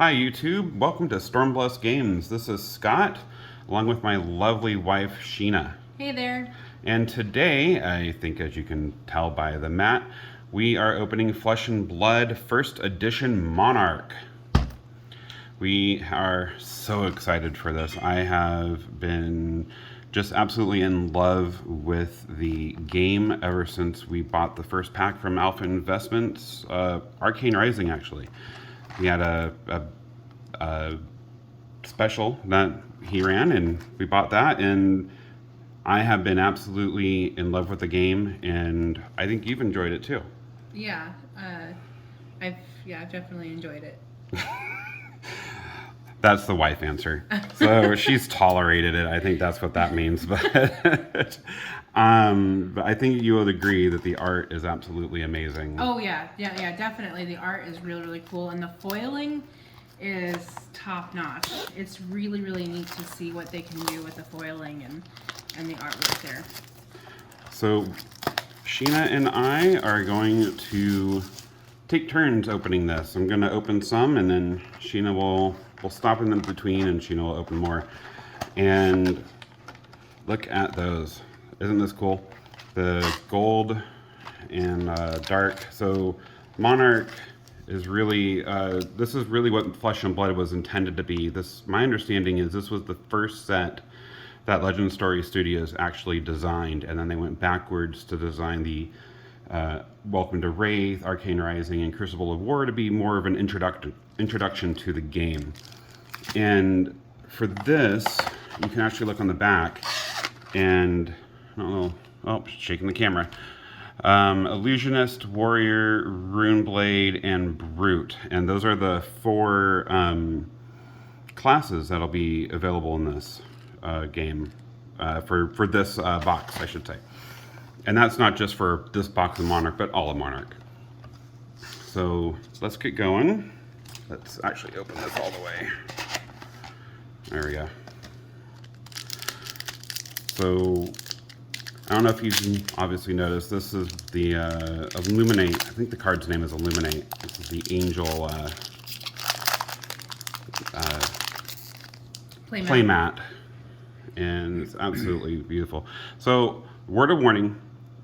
Hi YouTube, welcome to Stormbless Games. This is Scott, along with my lovely wife Sheena. Hey there. And today, I think as you can tell by the mat, we are opening Flesh and Blood First Edition Monarch. We are so excited for this. I have been just absolutely in love with the game ever since we bought the first pack from Alpha Investments, Arcane Rising actually. He had a special that he ran, and we bought that, and I have been absolutely in love with the game, and I think you've enjoyed it too. Yeah, I've definitely enjoyed it. That's the wife answer. So she's tolerated it. I think that's what that means. But I think you would agree that the art is absolutely amazing. Oh yeah, definitely. The art is really, really cool, and the foiling is top notch. It's really, really neat to see what they can do with the foiling and the artwork there. So Sheena and I are going to take turns opening this. I'm going to open some, and then Sheena will stop in between, and Sheena will open more. And look at those. Isn't this cool? The gold and dark. So Monarch is really, this is really what Flesh and Blood was intended to be. My understanding is this was the first set that Legend Story Studios actually designed, and then they went backwards to design the Welcome to Wraith, Arcane Rising, and Crucible of War to be more of an introduction to the game. And for this, you can actually look on the back, and I don't know, oh, shaking the camera. Illusionist, Warrior, Runeblade, and Brute, and those are the four classes that'll be available in this game for this box, I should say. And that's not just for this box of Monarch, but all of Monarch. So let's get going. Let's actually open this all the way. There we go. So I don't know if you've obviously noticed, this is the Illuminate. I think the card's name is Illuminate. This is the Angel playmat. And it's absolutely beautiful. So, word of warning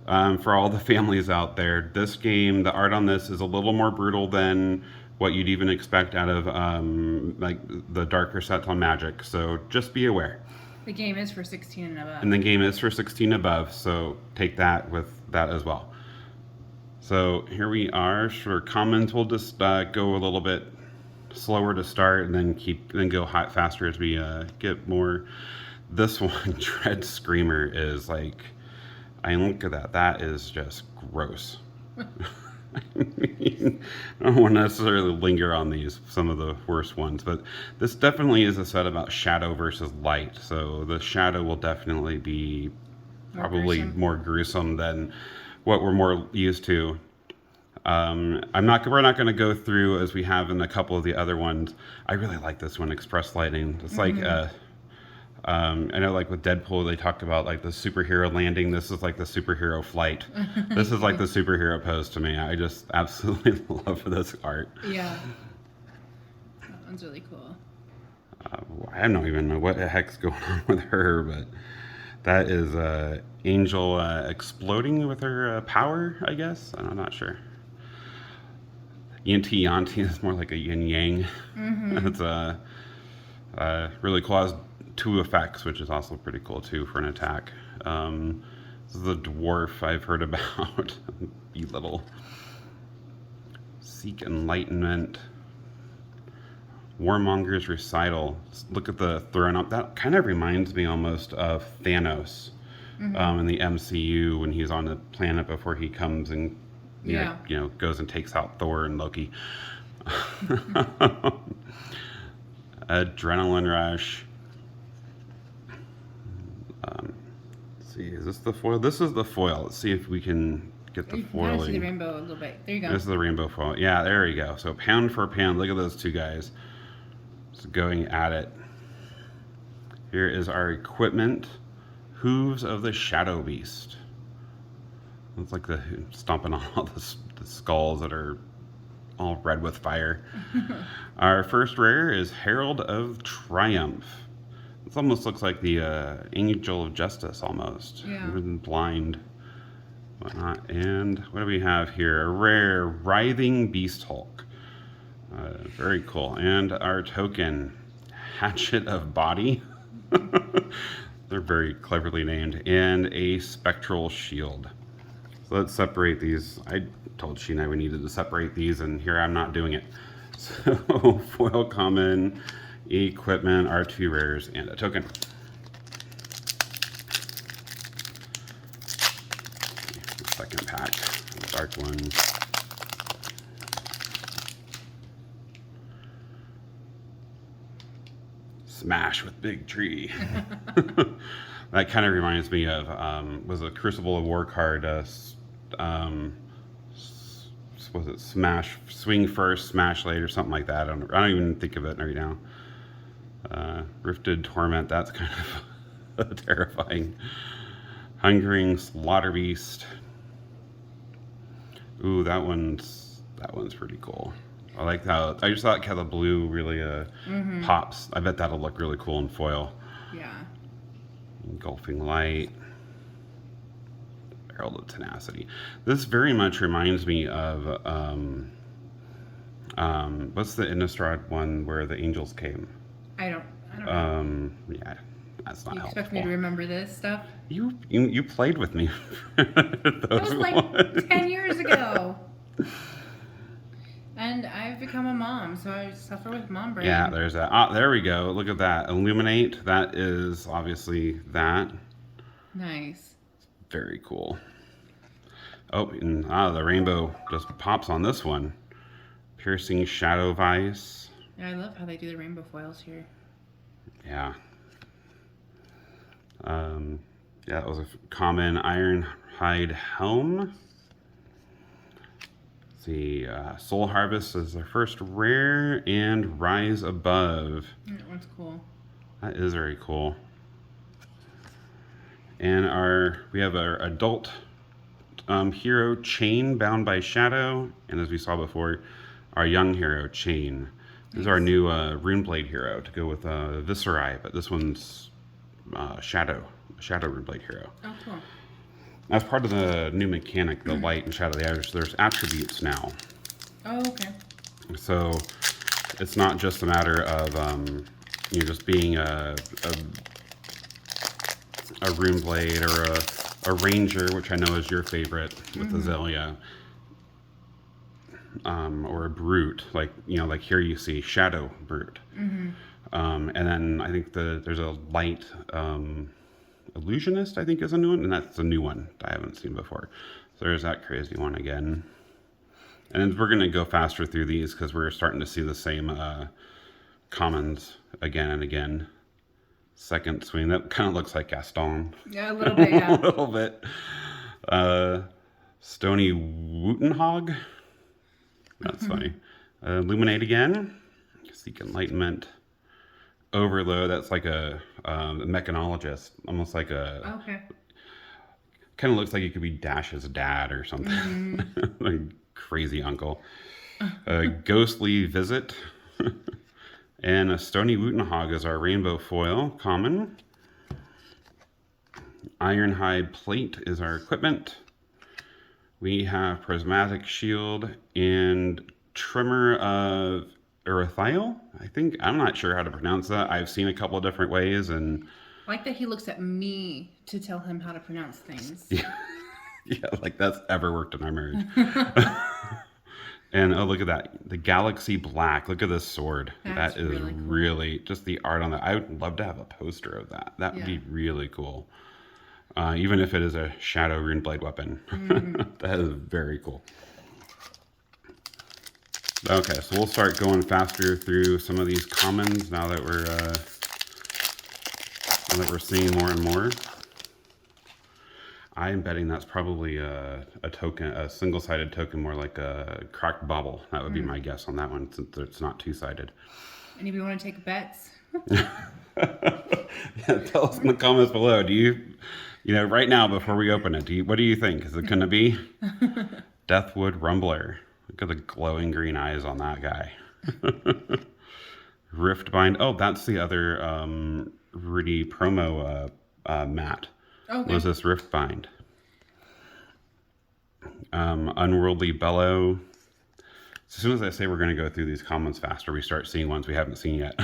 for all the families out there, this game, the art on this is a little more brutal than what you'd even expect out of like the darker sets on Magic. So just be aware. The game is for 16 and above. And the game is for 16 above, so take that with that as well. So here we are. For commons, we'll just go a little bit slower to start, and then go hot faster as we get more. This one, Dread Screamer, is like, I look at that. That is just gross. I mean, I don't want to necessarily linger on some of the worst ones, but this definitely is a set about shadow versus light. So the shadow will definitely be probably more gruesome than what we're more used to. We're not going to go through as we have in a couple of the other ones. I really like this one, Express Lightning. It's like I know, like with Deadpool, they talked about like the superhero landing. This is like the superhero flight. This is like the superhero pose to me. I just absolutely love this art. Yeah, that one's really cool. I don't even know what the heck's going on with her, but that is Angel exploding with her power, I guess. I'm not sure. Yanti Yanti is more like a yin yang. It's really cool. It has 2 effects, which is also pretty cool too for an attack. This is the dwarf I've heard about. Belittle. Seek Enlightenment. Warmongers Recital. Look at the throne up. That kind of reminds me almost of Thanos in the MCU when he's on the planet before he comes and you know goes and takes out Thor and Loki. Adrenaline Rush. Let's see, is this the foil? This is the foil. Let's see if we can get the foiling. See the rainbow a little bit. There you go. This is the rainbow foil. Yeah, there we go. So pound for pound. Look at those two guys just going at it. Here is our equipment. Hooves of the Shadow Beast. It's like the stomping on all the skulls that are all red with fire. Our first rare is Herald of Triumph. This almost looks like the Angel of Justice, almost. Yeah. Even blind. Whatnot. And what do we have here? A rare Writhing Beast Hulk. Very cool. And our token, Hatchet of Body. They're very cleverly named. And a Spectral Shield. So let's separate these. I told Sheena we needed to separate these, and here I'm not doing it. So foil common, equipment, our 2 rares, and a token. Second pack, dark one. Smash with Big Tree. That kind of reminds me of, was a Crucible of War card, was it Smash, Swing First, Smash Later, something like that. I don't even think of it right now. Rifted Torment, that's kind of terrifying. Hungering Slaughter Beast. Ooh, that one's pretty cool. I like how, I just thought how the blue really pops. I bet that'll look really cool in foil. Yeah. Engulfing Light. Herald of Tenacity. This very much reminds me of what's the Innistrad one where the angels came? I don't know. Yeah, that's not You helpful. expect me to remember this stuff? You played with me. That was like 10 years ago. And I've become a mom, so I suffer with mom brain. Yeah, there's that. Ah, there we go. Look at that. Illuminate. That is obviously that. Nice. Very cool. Oh, and the rainbow just pops on this one. Piercing Shadow Vice. Yeah, I love how they do the rainbow foils here. Yeah. Yeah, that was a common Ironhide Helm. The Soul Harvest is our first rare, and Rise Above. That one's cool. That is very cool. And we have our adult hero Chain, Bound by Shadow, and as we saw before, our young hero Chain. This is our new Runeblade hero to go with Viscerai, but this one's Shadow Runeblade hero. Oh, cool. That's part of the new mechanic, the light and shadow. There's attributes now. Oh, okay. So it's not just a matter of just being a Runeblade or a Ranger, which I know is your favorite with Azalea, or a Brute, like here you see Shadow Brute, and then I think there's a light. Illusionist, I think, is a new one, and that's a new one I haven't seen before. So there's that crazy one again. And we're going to go faster through these because we're starting to see the same commons again and again. Second swing, that kind of looks like Gaston. Yeah, a little bit, yeah. A little bit. Stony Wootenhog. That's funny. Illuminate again. Seek Enlightenment. Overload, that's like a mechanologist, almost like a... Okay. Kind of looks like it could be Dash's dad or something. Like crazy uncle. Ghostly Visit. And a Stony Wootenhog is our rainbow foil, common. Ironhide Plate is our equipment. We have Prismatic Shield and Trimmer of Erethiel, I think. I'm not sure how to pronounce that. I've seen a couple of different ways, and I like that he looks at me to tell him how to pronounce things. yeah, like that's ever worked in our marriage. And oh, look at that, the Galaxy Black. Look at this sword. That's that is really cool. really just the art on that. I would love to have a poster of that. That would be really cool. Even if it is a Shadow Runeblade weapon. That is very cool. Okay, so we'll start going faster through some of these commons now that we're seeing more and more. I'm betting that's probably a token, a single-sided token, more like a cracked bauble. That would be my guess on that one, since it's not two-sided. Anybody want to take bets? Yeah, tell us in the comments below. Do you right now before we open it, what do you think? Is it going to be Deathwood Rumbler? Look at the glowing green eyes on that guy. Riftbind. Oh, that's the other Rudy promo mat. Okay. Was this Riftbind? Unworldly Bellow. As soon as I say we're going to go through these commons faster, we start seeing ones we haven't seen yet.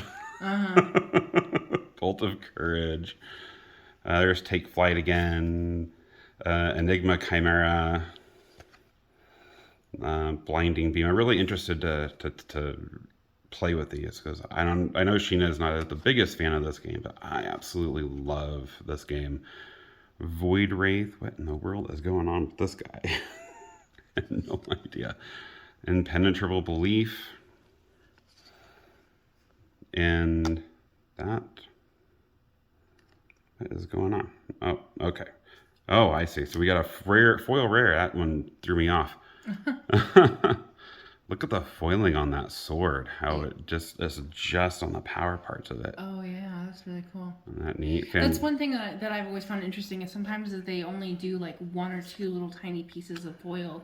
Bolt of Courage. There's Take Flight again. Enigma Chimera. Blinding Beam. I'm really interested to play with these because I know Sheena is not the biggest fan of this game, but I absolutely love this game. Void Wraith. What in the world is going on with this guy? I have no idea. Impenetrable Belief. And that. What is going on? Oh, okay. Oh, I see. So we got a rare, foil rare. That one threw me off. Look at the foiling on that sword. How it just is just on the power parts of it. Oh yeah, that's really cool. Isn't that neat? That's one thing that I've always found interesting is sometimes that they only do like one or two little tiny pieces of foil,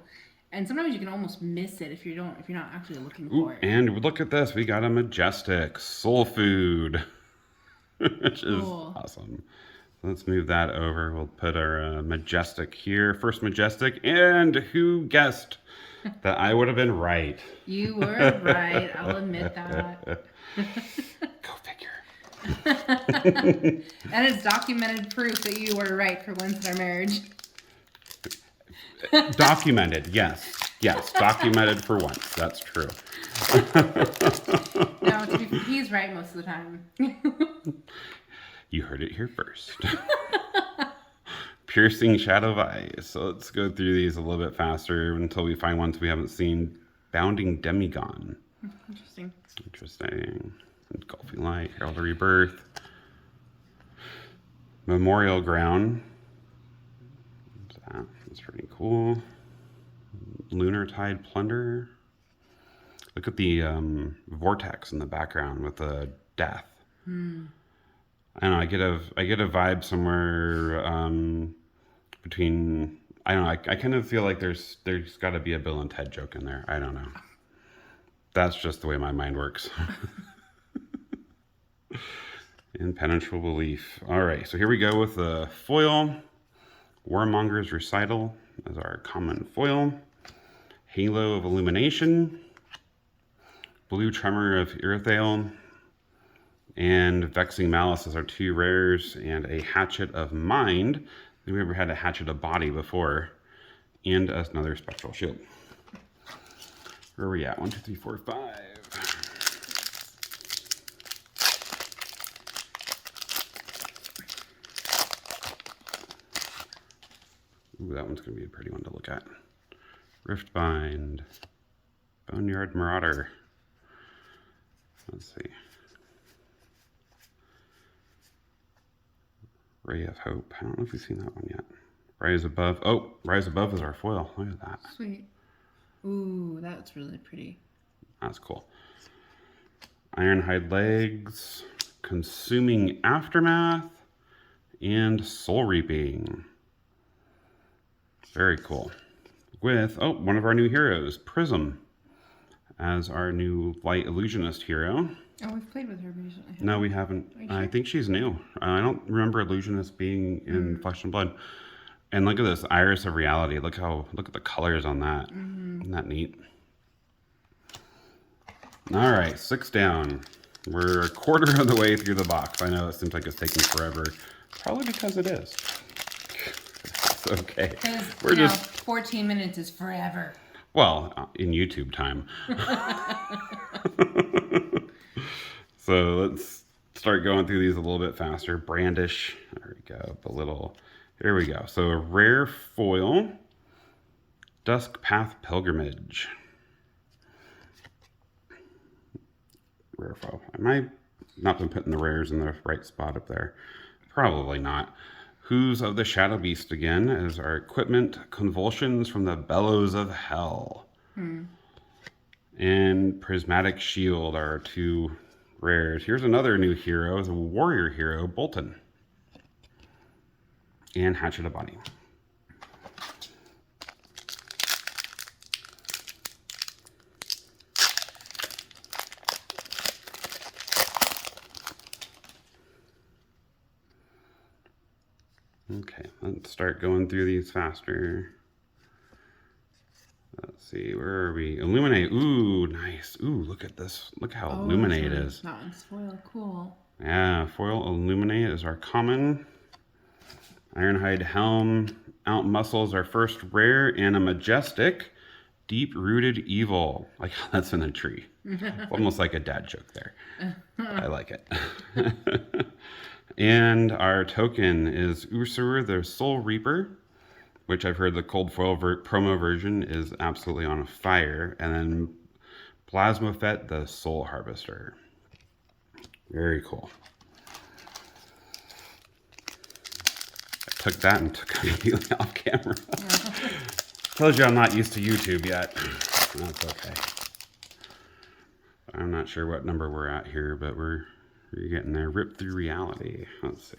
and sometimes you can almost miss it if you're not actually looking for it. And look at this. We got a Majestic Soul Food, which is awesome. Let's move that over. We'll put our Majestic here. First Majestic. And who guessed that I would have been right? You were right. I'll admit that. Go figure. And it's documented proof that you were right for once in our marriage. Documented, yes. Yes, documented for once. That's true. No, he's right most of the time. You heard it here first. Piercing Shadow of Ice. So let's go through these a little bit faster until we find ones we haven't seen. Bounding Demigon. Interesting. Engulfing Light. Herald of Rebirth. Memorial Ground. That's pretty cool. Lunar Tide Plunder. Look at the vortex in the background with the death. I don't know. I get a vibe somewhere between. I don't know. I kind of feel like there's got to be a Bill and Ted joke in there. I don't know. That's just the way my mind works. Impenetrable Belief. All right, so here we go with the foil. Warmongers Recital as our common foil. Halo of Illumination. Blue Tremor of Irithael. And Vexing Malice as our two rares. And a Hatchet of Mind. We've never had a Hatchet of Body before. And another Spectral Shield. Where are we at? 1, 2, 3, 4, 5. Ooh, that one's going to be a pretty one to look at. Riftbind. Boneyard Marauder. Let's see. Ray of Hope. I don't know if we've seen that one yet. Rise Above. Oh, Rise Above is our foil. Look at that. Sweet. Ooh, that's really pretty. That's cool. Ironhide Legs. Consuming Aftermath. And Soul Reaping. Very cool. With, one of our new heroes, Prism, as our new Light Illusionist hero. Oh, we've played with her recently. No, we haven't. Sure? I think she's new. I don't remember Illusionist being in Flesh and Blood. And look at this, Iris of Reality. Look at the colors on that. Isn't that neat? All right, 6 down. We're a quarter of the way through the box. I know it seems like it's taking forever. Probably because it is. It's okay. We're just 14 minutes is forever. Well, in YouTube time. So let's start going through these a little bit faster. Brandish. There we go. Here we go. So a rare foil. Dusk Path Pilgrimage. Rare foil. I might not been putting the rares in the right spot up there. Probably not. Who's of the Shadow Beast again as our equipment. Convulsions from the Bellows of Hell. And Prismatic Shield are our two rares. Here's another new hero. It's a warrior hero, Bolton. And Hatchet of Body. Okay, let's start going through these faster. Let's see, where are we? Illuminate. Ooh, nice. Ooh, look at this. Look how Illuminate it is. That one's foil. Cool. Yeah, foil Illuminate is our common. Ironhide Helm. Out muscles our first rare, and a majestic, deep-rooted evil. Like that's in a tree. Almost like a dad joke there. I like it. And our token is Ursur the Soul Reaper, which I've heard the cold foil promo version is absolutely on fire. And then Plasmofet the Soul Harvester. Very cool. I took that and took it immediately off camera. Told you I'm not used to YouTube yet. That's okay. I'm not sure what number we're at here, but we're getting there. Rip Through Reality. Let's see.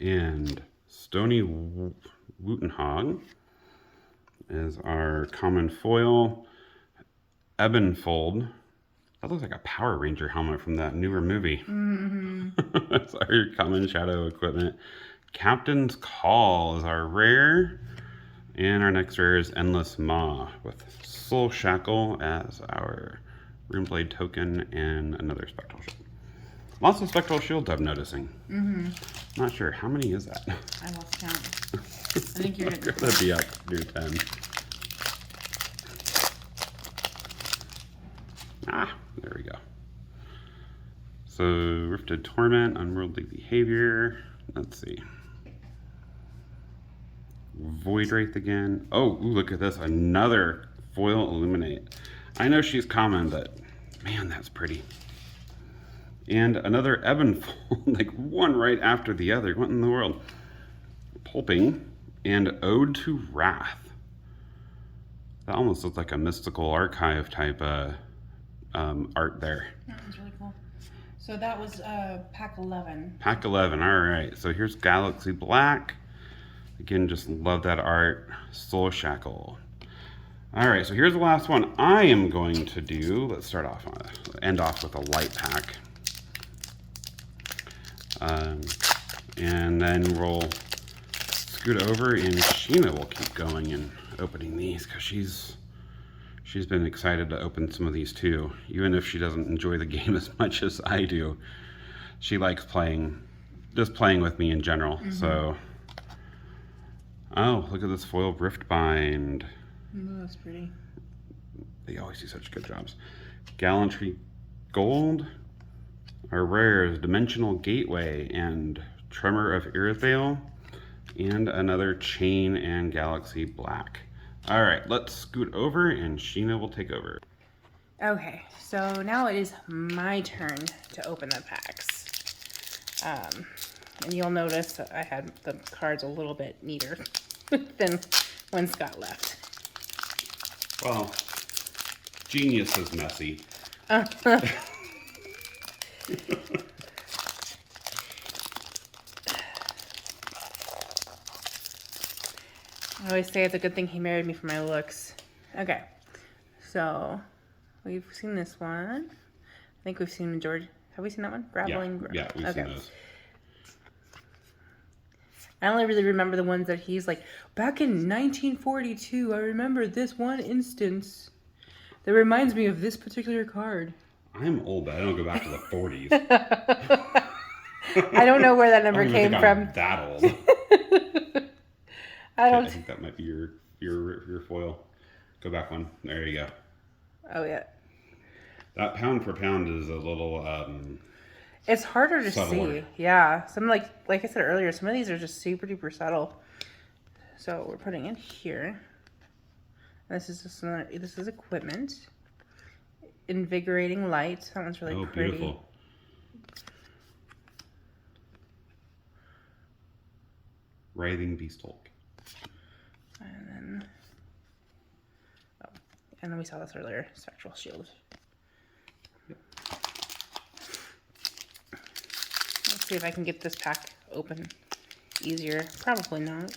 And Stony Wootenhog is our common foil. Ebenfold. That looks like a Power Ranger helmet from that newer movie. That's our common shadow equipment. Captain's Call is our rare. And our next rare is Endless Maw with Soul Shackle as our Runeblade token and another Spectral Shield. Lots of Spectral Shields I'm noticing. Not sure. How many is that? I lost count. I think you're going to be up near 10. Ah, there we go. So, Rifted Torment, Unworldly Behavior. Let's see. Void Wraith again. Oh, ooh, look at this. Another foil Illuminate. I know she's common, but man, that's pretty. And another Ebenfold, like one right after the other. What in the world? Pulping and Ode to Wrath. That almost looks like a mystical archive type art there. That one's really cool. So that was pack 11. Pack 11, all right. So here's Galaxy Black. Again, just love that art. Soul Shackle. All right, so here's the last one I am going to do. Let's start off end off with a light pack. And then we'll scoot over and Sheena will keep going and opening these because she's been excited to open some of these too. Even if she doesn't enjoy the game as much as I do, she likes just playing with me in general. So, oh, look at this foil Riftbind. Oh, that's pretty. They always do such good jobs. Gallantry Gold. Our rares, Dimensional Gateway and Tremor of Irithael. And another Chain and Galaxy Black. All right, let's scoot over and Sheena will take over. Okay, so now it is my turn to open the packs. And you'll notice that I had the cards a little bit neater than when Scott left. Well, genius is messy. I always say it's a good thing he married me for my looks. Okay, so we've seen this one. I think we've seen George. Have we seen that one? Grappling. Yeah, we've seen those. I only really remember the ones that he's like, back in 1942, I remember this one instance that reminds me of this particular card. I'm old, but I don't go back to the 40s. I don't know where that number came from. I'm that old. I think that might be your foil. Go back one. There you go. Oh yeah. That pound for pound is a little it's harder to subtler. see. Yeah. Some like I said earlier, some of these are just super duper subtle. So we're putting in here. This is just another, this is equipment. Invigorating Light. That one's really pretty. Beautiful. Writhing Beast Hulk. And then we saw this earlier, Spectral Shield. Yep. Let's see if I can get this pack open easier. Probably not.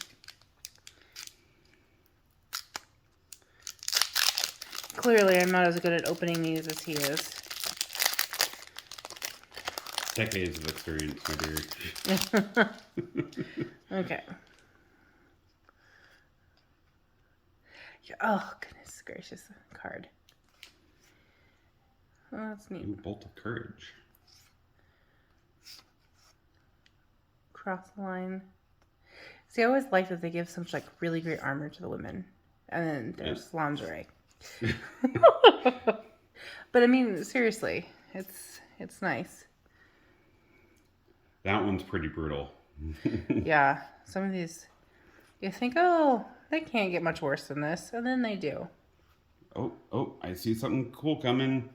Clearly, I'm not as good at opening these as he is. Decades of experience, my dear. Okay. Oh, goodness gracious. Card. Oh, that's neat. Ooh, Bolt of Courage. Cross the line. See, I always like that they give such like really great armor to the women. And then there's lingerie. But I mean, seriously, it's nice. That one's pretty brutal. Yeah, some of these, you think, oh, they can't get much worse than this, and then they do. Oh, I see something cool coming.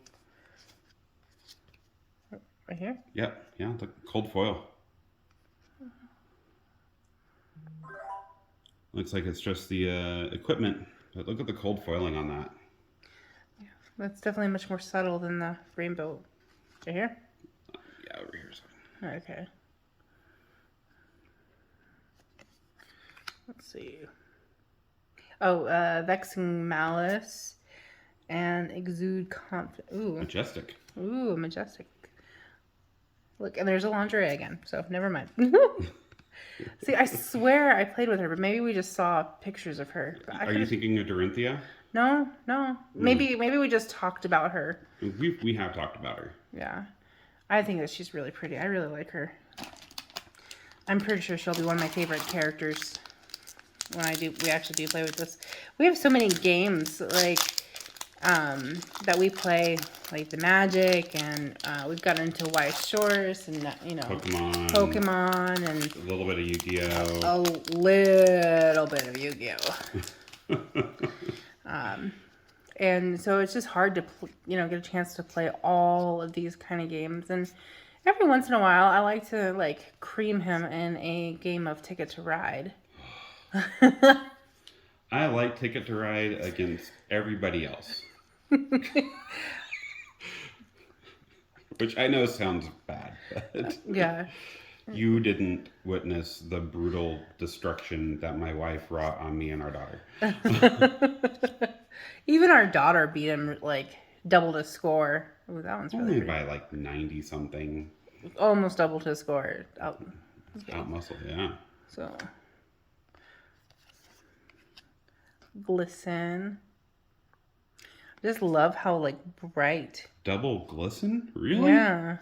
Right here? Yep, yeah, the cold foil. Looks like it's just the equipment, but look at the cold foiling on that. Yeah, that's definitely much more subtle than the rainbow. Right here? Yeah, over here. Okay. Let's see. Oh, Vexing Malice and Exude Confidence. Ooh. Majestic. Ooh, majestic. Look, and there's a lingerie again, so never mind. See, I swear I played with her, but maybe we just saw pictures of her. Are you thinking of Dorinthia? No. Maybe we just talked about her. We have talked about her. Yeah. I think that she's really pretty. I really like her. I'm pretty sure she'll be one of my favorite characters when we actually do play with this. We have so many games like that we play, like the Magic, and we've gotten into White Shores and Pokemon and a little bit of Yu-Gi-Oh. A little bit of Yu-Gi-Oh. And so it's just hard to get a chance to play all of these kind of games. And every once in a while, I like to like cream him in a game of Ticket to Ride. I like Ticket to Ride against everybody else. Which I know sounds bad, but yeah. You didn't witness the brutal destruction that my wife wrought on me and our daughter. Even our daughter beat him like doubled his score. Ooh, that one's really only by like 90 something. Almost doubled his score. Out muscle, yeah. So Glisten. I just love how like bright. Double glisten? Really? Yeah.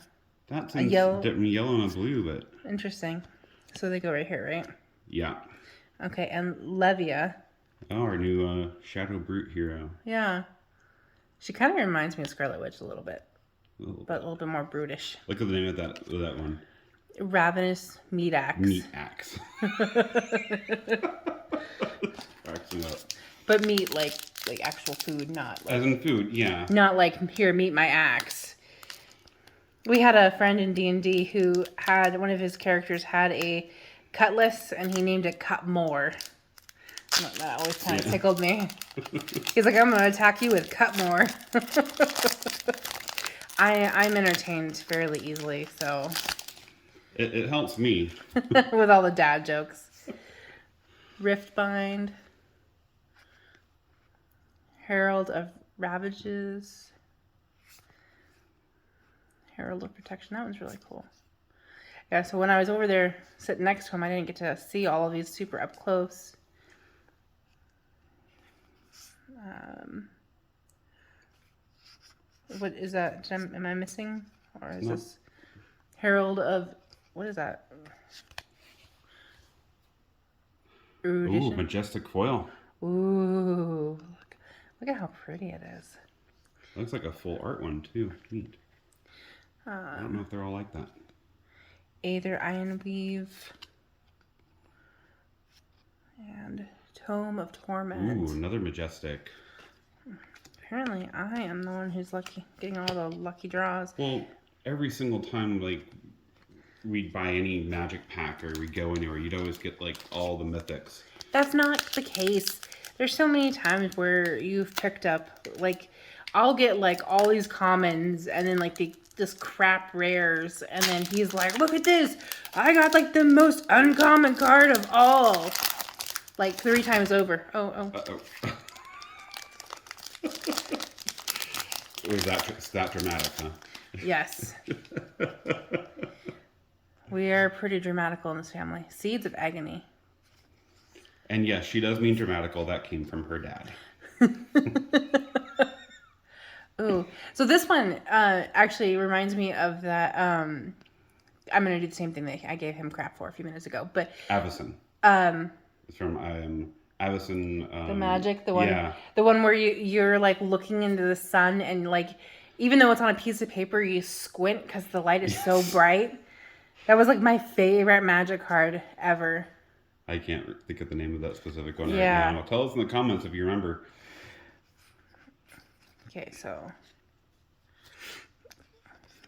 That seems yellow and a blue, but interesting. So they go right here, right? Yeah. Okay, and Levia. Oh, our new Shadow Brute hero. Yeah. She kind of reminds me of Scarlet Witch a little bit. But a little bit more brutish. Look at the name of that one. Ravenous Meat Axe. Meat Axe. Cracking up. But meat like actual food, not like... As in food, yeah. Not like, here, meet my axe. We had a friend in D&D who had, one of his characters had a cutlass, and he named it Cut More. That always kind of tickled me. He's like, I'm going to attack you with Cut More. I'm entertained fairly easily, so... It helps me. With all the dad jokes. Riftbind. Herald of Ravages. Herald of Protection. That one's really cool. Yeah, so when I was over there sitting next to him, I didn't get to see all of these super up close. What is that? Am I missing? Or is this Herald of... What is that? Ooh, majestic foil. Ooh. Look at how pretty it is. Looks like a full art one, too. Neat. I don't know if they're all like that. Aether Iron Weave. And Tome of Torment. Ooh, another majestic. Apparently, I am the one who's lucky, getting all the lucky draws. Well, every single time, like, we buy any magic pack or we go anywhere, you'd always get, like, all the mythics. That's not the case. There's so many times where you've picked up, like, I'll get, like, all these commons and then, like, this crap rares. And then he's like, look at this. I got, like, the most uncommon card of all. Like, 3 times over. Oh. Uh-oh. Was that dramatic, huh? Yes. We are pretty dramatical in this family. Seeds of agony. And yes, she does mean dramatical. That came from her dad. Ooh. So this one actually reminds me of that. I'm going to do the same thing that I gave him crap for a few minutes ago. But Avison. It's from Avison. The magic, the one, Yeah. the one where you're like looking into the sun and like, even though it's on a piece of paper, you squint because the light is so bright. That was like my favorite magic card ever. I can't think of the name of that specific one Yeah. right now. Tell us in the comments if you remember. Okay, so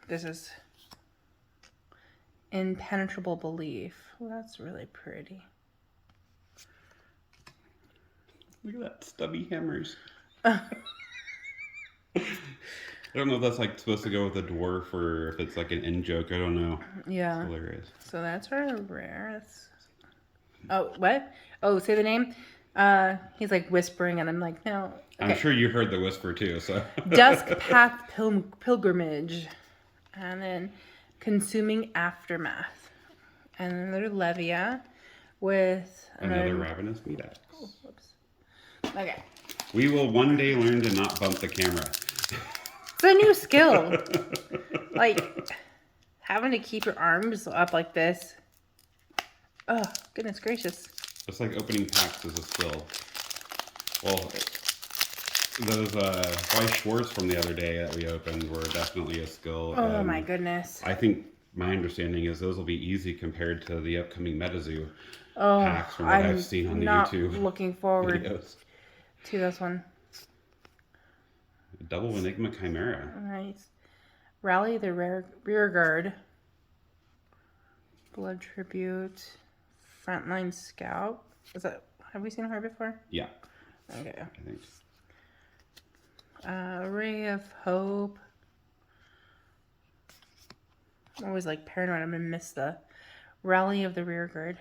this is Impenetrable Belief. Well, that's really pretty. Look at that, stubby hammers. I don't know if that's like supposed to go with a dwarf or if it's like an in joke. I don't know. Yeah. It's hilarious. So that's our rare. Oh, what? Oh, say the name. He's like whispering, and I'm like, no. Okay. I'm sure you heard the whisper too. So Dusk Path Pilgrimage, and then Consuming Aftermath, and another Levia with another ravenous meat axe. Oh, whoops. Okay. We will one day learn to not bump the camera. It's a new skill. Like having to keep your arms up like this. Oh, goodness gracious. It's like opening packs is a skill. Well, those Weiss Schwartz from the other day that we opened were definitely a skill. Oh my goodness. I think my understanding is those will be easy compared to the upcoming MetaZoo packs from what I've seen on the YouTube. I'm looking forward videos. to this one. Double Enigma Chimera. Nice. Rally the Rear Guard. Blood Tribute. Frontline Scout. Is that? Have we seen her before? Yeah. Okay. I think. Ray of Hope. I'm always like paranoid I'm gonna miss the Rally of the Rear Guard.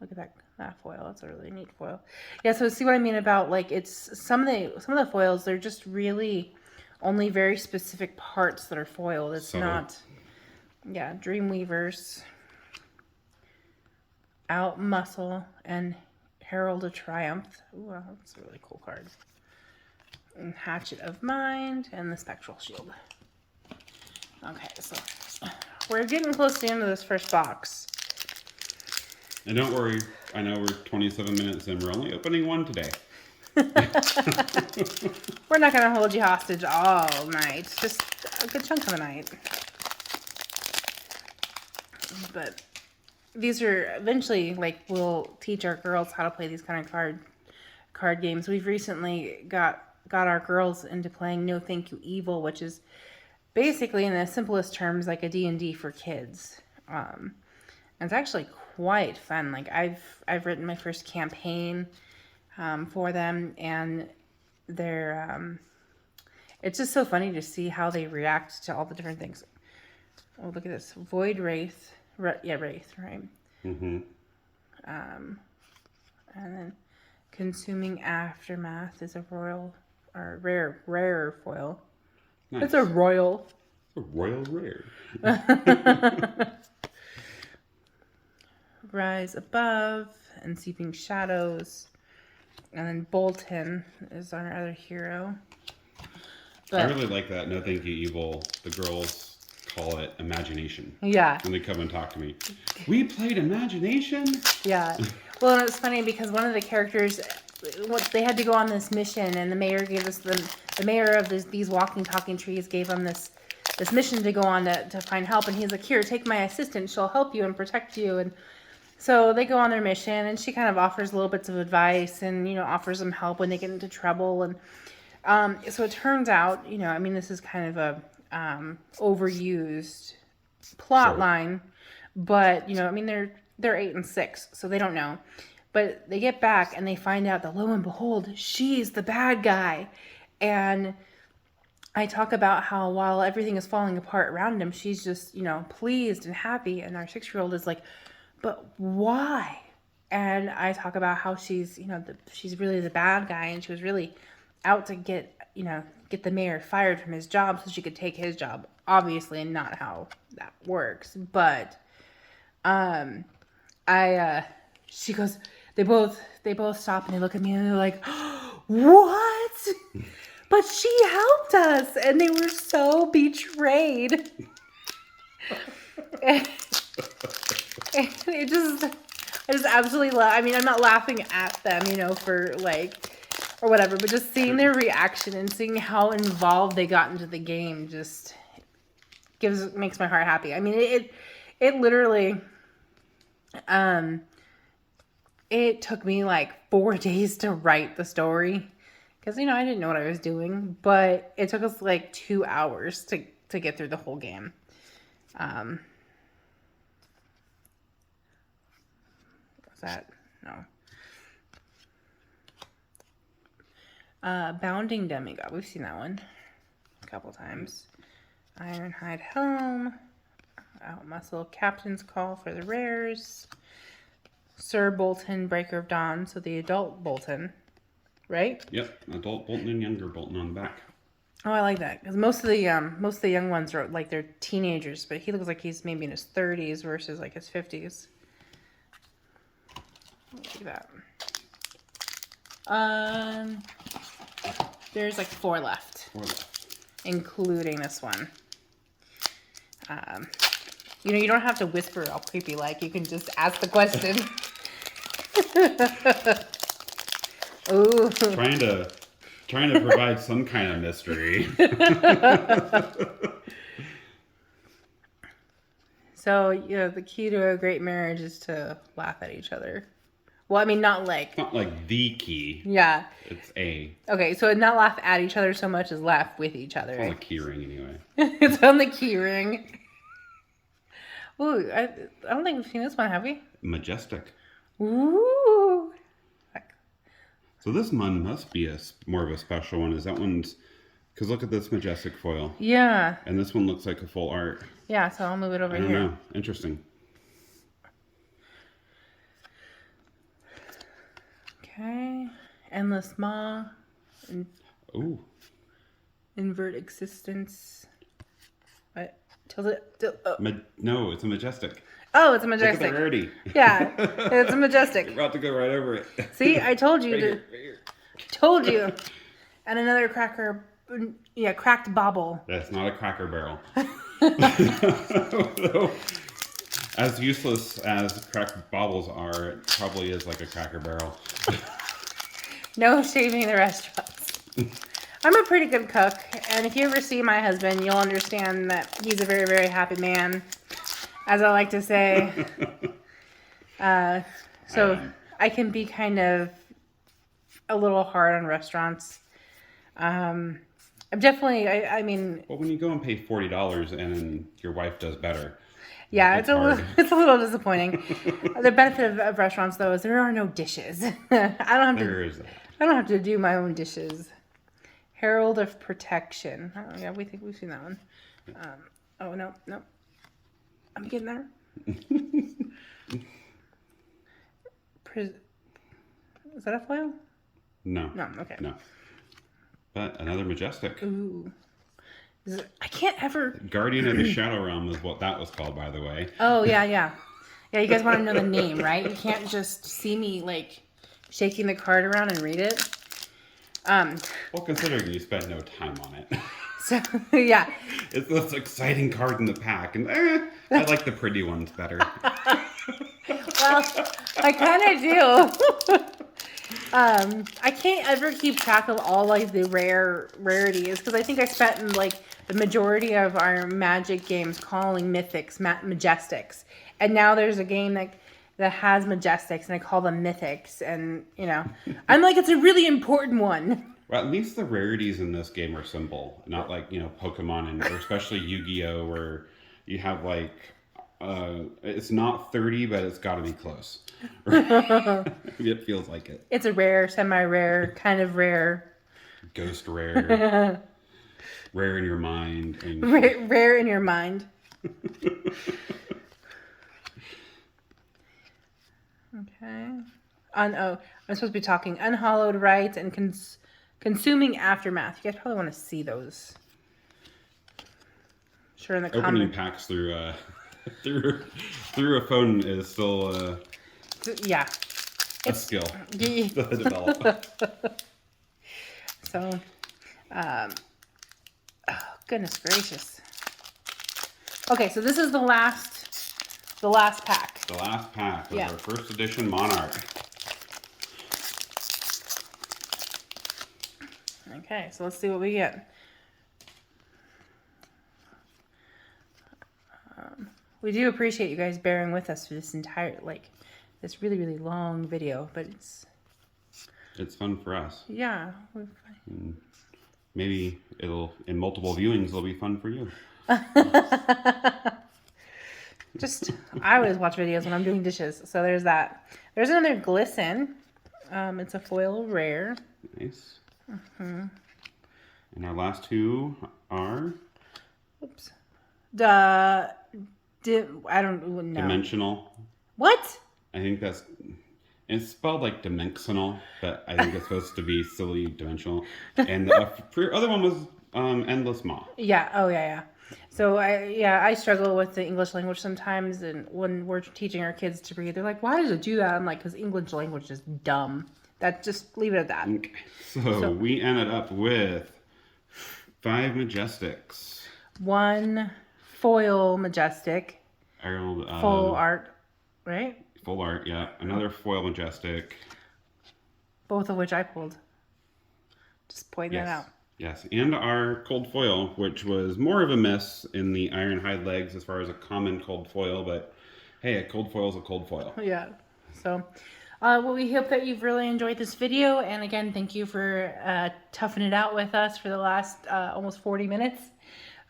Look at that foil. That's a really neat foil. Yeah, so see what I mean about like it's some of the foils, they're just really only very specific parts that are foiled. It's not Dreamweavers. Out Muscle and Herald of Triumph. Ooh, that's a really cool card. And Hatchet of Mind and the Spectral Shield. Okay, so we're getting close to the end of this first box. And don't worry, I know we're 27 minutes in. We're only opening one today. We're not going to hold you hostage all night. Just a good chunk of the night. But these are eventually, like, we'll teach our girls how to play these kind of card games. We've recently got our girls into playing No Thank You Evil, which is basically, in the simplest terms, like a D&D for kids. And it's actually quite fun. Like I've written my first campaign for them, and they're it's just so funny to see how they react to all the different things. Oh, look at this. Void Wraith. Wraith, right? Mm-hmm. And then Consuming Aftermath is a royal or rare foil. Nice. It's a royal. A royal rare. Rise Above and Seeping Shadows. And then Bolton is our other hero. I really like that. No Thank You Evil. The girls call it Imagination. Yeah. And they come and talk to me. We played Imagination? Yeah. Well, and it's funny because one of the characters, they had to go on this mission, and the mayor gave us the mayor of these walking, talking trees gave them this mission to go on to find help. And he's like, here, take my assistant. She'll help you and protect you. And so they go on their mission, and she kind of offers little bits of advice and, offers them help when they get into trouble. And so it turns out, this is kind of a overused plot line, but, they're 8 and 6, so they don't know. But they get back and they find out that, lo and behold, she's the bad guy. And I talk about how while everything is falling apart around him, she's just, pleased and happy. And our 6-year-old is like, but why? And I talk about how she's, she's really the bad guy, and she was really out to get the mayor fired from his job so she could take his job. Obviously not how that works, but She goes, they both stop and they look at me and they're like, what? But she helped us, and they were so betrayed. And I just absolutely love. I mean, I'm not laughing at them, for or whatever, but just seeing their reaction and seeing how involved they got into the game just makes my heart happy. I mean, it literally, it took me like 4 days to write the story. Because, I didn't know what I was doing. But it took us like 2 hours to get through the whole game. Was that? No. Bounding Demigod. We've seen that one a couple times. Ironhide Helm. Outmuscle Captain's Call for the rares. Sir Bolton, Breaker of Dawn. So the adult Bolton. Right? Yep, adult Bolton and younger Bolton on the back. Oh, I like that because most of the young ones are like they're teenagers, but he looks like he's maybe in his 30s versus like his 50s. Look at that. There's like 4 left. 4 left, including this one. You don't have to whisper all creepy like. You can just ask the question. Ooh. Trying to provide some kind of mystery. So, the key to a great marriage is to laugh at each other. Well, I mean, not like... It's not like the key. Yeah. It's a... Okay, so not laugh at each other so much as laugh with each other. It's on the key ring anyway. It's on the key ring. Ooh, I don't think we've seen this one, have we? Majestic. Ooh. So this one must be more of a special one. Is that one's... Because look at this Majestic foil. Yeah. And this one looks like a full art. Yeah, so I'll move it over here. I don't know. Interesting. Okay. Endless Maw. Ooh. Invert Existence. What? No, it's a Majestic. Oh, it's a Majestic. Look at the rarity. Yeah, it's a Majestic. You're about to go right over it. See, I told you. Right here. Told you. And another cracker. Yeah, cracked bauble. That's not a Cracker Barrel. As useless as cracked baubles are, it probably is like a Cracker Barrel. No shaming the restaurants. I'm a pretty good cook, and if you ever see my husband, you'll understand that he's a very, very happy man, as I like to say. So I can be kind of a little hard on restaurants. I'm definitely, I mean... Well, when you go and pay $40 and your wife does better. Yeah, it's a little disappointing. The benefit of restaurants, though, is there are no dishes. I don't have to do my own dishes. Herald of Protection. Oh, yeah, we've seen that one. Oh, no. I'm getting there. Is that a foil? No. No, okay. No. But another Majestic. Ooh. I can't ever... Guardian of the Shadow Realm is what that was called, by the way. Oh, yeah. Yeah, you guys want to know the name, right? You can't just see me, shaking the card around and read it. Well, considering you spent no time on it. So, yeah. It's the most exciting card in the pack, and I like the pretty ones better. Well, I kind of do. I can't ever keep track of all the rarities because I think I spent the majority of our Magic games calling mythics Majestics, and now there's a game that has Majestics and I call them mythics, and I'm like, it's a really important one. Well, at least the rarities in this game are simple, not like Pokemon or especially Yu-Gi-Oh, where you have it's not 30, but it's got to be close. It feels like it. It's a rare, semi-rare, kind of rare. Ghost rare. Rare in your mind. Rare in your mind. Okay. I'm supposed to be talking Unhallowed Rites and Consuming Aftermath. You guys probably want to see those. Sure, in the opening comment. packs through through a phone is still Yeah. a skill to develop. So, oh, goodness gracious. Okay, so this is the last pack. The last pack of Yeah. our first edition Monarch. Okay, so let's see what we get. We do appreciate you guys bearing with us for this entire, this really, really long video, but It's fun for us. yeah. Maybe in multiple viewings, it'll be fun for you. I always watch videos when I'm doing dishes, so there's that. There's another glisten. It's a foil rare. Nice. And our last two are Oops. I don't know. dimensional. What? I think it's spelled like dimensional, but I think it's supposed to be silly dimensional. And the other one was endless maw. Yeah. Oh, yeah. So I struggle with the English language sometimes, and when we're teaching our kids to read, they're like, "Why does it do that?" I'm like, "Because English language is dumb." Just leave it at that. Okay. So we ended up with 5 Majestics. 1 foil majestic. Herald of Full art, right? Full art, yeah. Another foil majestic. Both of which I pulled. Just point that out. Yes, and our cold foil, which was more of a miss in the ironhide legs as far as a common cold foil, but hey, a cold foil is a cold foil. Yeah. So, well, we hope that you've really enjoyed this video, and again, thank you for toughing it out with us for the last almost 40 minutes.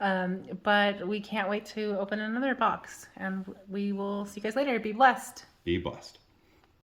But we can't wait to open another box, and we will see you guys later. Be blessed. Be blessed.